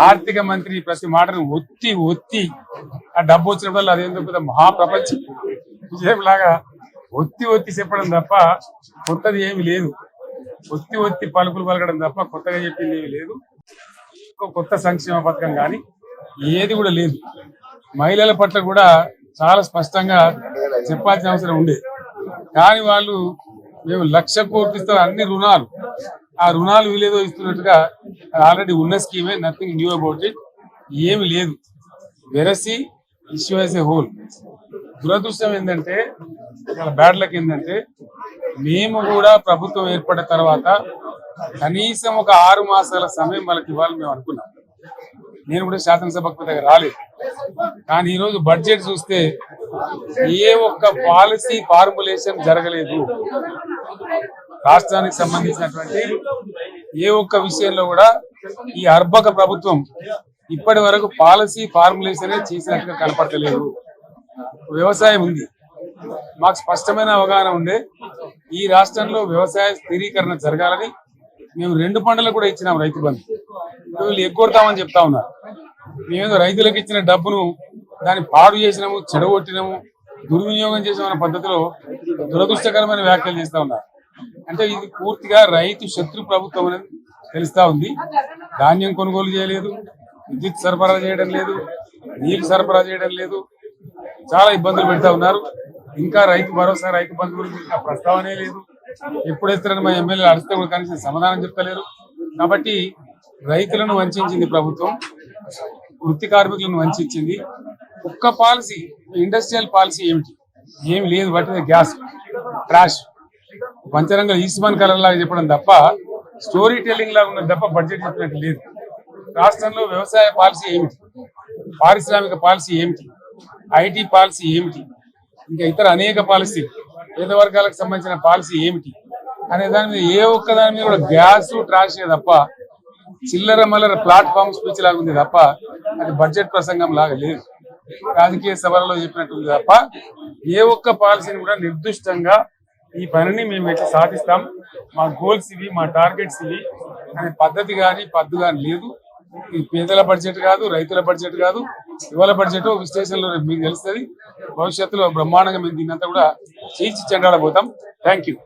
ఆర్థిక మంత్రి ప్రతి మాటను ఒత్తి ఒత్తి ఆ డబ్బు వచ్చినప్పుడు అదేందుకు పెద్ద మహాప్రపంచం విజయం లాగా ఒత్తి ఒత్తి చెప్పడం తప్ప కొత్తది ఏమి లేదు. ఒత్తి ఒత్తి పలుకులు పలకడం తప్ప కొత్తగా చెప్పింది ఏమి లేదు. కొత్త సంక్షేమ పథకం కానీ ఏది కూడా లేదు. మహిళల పట్ల కూడా చాలా స్పష్టంగా చెప్పాల్సిన అవసరం ఉండే. కానీ వాళ్ళు మేము 1,00,000 కోట్లు ఇస్తాం అన్ని రుణాలు, ఆ రుణాలు వీలేదో ఇస్తున్నట్టుగా ఆల్రెడీ ఉన్న స్కీమే, నథింగ్ న్యూ అబౌట్ ఇట్, ఏమి లేదు. వెరసి ఇష్యూ యాజ్ ఏ హోల్. దురదృష్టం ఏంటంటే, బ్యాడ్ లక్ ఏంటంటే, మేము కూడా ప్రభుత్వం ఏర్పడిన తర్వాత కనీసం ఒక 6 మాసాల సమయం వాళ్ళకి ఇవ్వాలని మేము అనుకున్నాం. నేను కూడా శాసనసభకు దగ్గర రాలేదు. కానీ ఈరోజు బడ్జెట్ చూస్తే ఏ ఒక్క పాలసీ ఫార్ములేషన్ జరగలేదు. రాష్ట్రానికి సంబంధించినటువంటి ఏ ఒక్క విషయంలో కూడా ఈ అర్భక ప్రభుత్వం ఇప్పటి వరకు పాలసీ ఫార్ములేషన్ చేసినట్టుగా కనపడలేదు. వ్యవసాయం ఉంది, మాకు స్పష్టమైన అవగాహన ఉండే ఈ రాష్ట్రంలో వ్యవసాయ స్థిరీకరణ జరగాలని మేము 2 పంటలకు కూడా ఇచ్చినాం రైతు బంధు. వీళ్ళు ఎగ్గొడతామని చెప్తా ఉన్నారు. మేమేదో రైతులకు ఇచ్చిన డబ్బును దాన్ని పాడు చేసినాము, చెడగొట్టినాము, దుర్వినియోగం చేసామన్న పద్ధతిలో దురదృష్టకరమైన వ్యాఖ్యలు చేస్తా ఉన్నారు. అంటే ఇది పూర్తిగా రైతు శత్రు ప్రభుత్వం అనేది తెలుస్తా ఉంది. ధాన్యం కొనుగోలు చేయలేదు, విద్యుత్ సరఫరా చేయడం లేదు, నీళ్లు సరఫరా చేయడం లేదు, చాలా ఇబ్బందులు పెడతా ఉన్నారు. ఇంకా రైతు భరోసా, రైతు బంధు గురించి ఇంకా ప్రస్తావనే లేదు. ఎప్పుడేస్తారని మా ఎమ్మెల్యేలు అడిగితే కూడా కనీసం సమాధానం చెప్తలేరు. కాబట్టి రైతులను వంచింది ప్రభుత్వం, వృత్తి కార్మికులను వంచింది. ఒక్క పాలసీ, ఇండస్ట్రియల్ పాలసీ ఏమిటి? ఏమి లేదు. బట్టి గ్యాస్ ట్రాష్ పంచరంగ ఈస్మాన్ కలర్ లాగా చెప్పడం తప్ప, స్టోరీ టెల్లింగ్ లాగా ఉన్నది తప్ప బడ్జెట్ చెప్పినట్టు లేదు. రాష్ట్రంలో వ్యవసాయ పాలసీ ఏమిటి, పారిశ్రామిక పాలసీ ఏమిటి, ఐటీ పాలసీ ఏమిటి, ఇంకా ఇతర అనేక పాలసీ, పేద వర్గాలకు సంబంధించిన పాలసీ ఏమిటి అనే దాని మీద ఏ ఒక్క దాని మీద కూడా గ్యాస్ ట్రాష్ తప్ప, చిల్లర మల్లర ప్లాట్ఫామ్ స్పీచ్ లాగా ఉంది తప్ప అది బడ్జెట్ ప్రసంగం లాగా లేదు. రాజకీయ సభలలో చెప్పినట్టుంది తప్ప ఏ ఒక్క పాలసీని కూడా నిర్దిష్టంగా ఈ పనిని మేము ఎట్లా సాధిస్తాం, మా గోల్స్ ఇవి, మా టార్గెట్స్ ఇవి అనే పద్ధతి కానీ పద్దు కానీ లేదు. ఈ పేదల బడ్జెట్ కాదు, రైతుల బడ్జెట్ కాదు, యువల బడ్జెట్ విశ్లేషణలో మీకు తెలుస్తుంది. భవిష్యత్తులో బ్రహ్మాండంగా మేము దీన్నంతా కూడా చీల్చి చెండాడబోతాం. Thank you.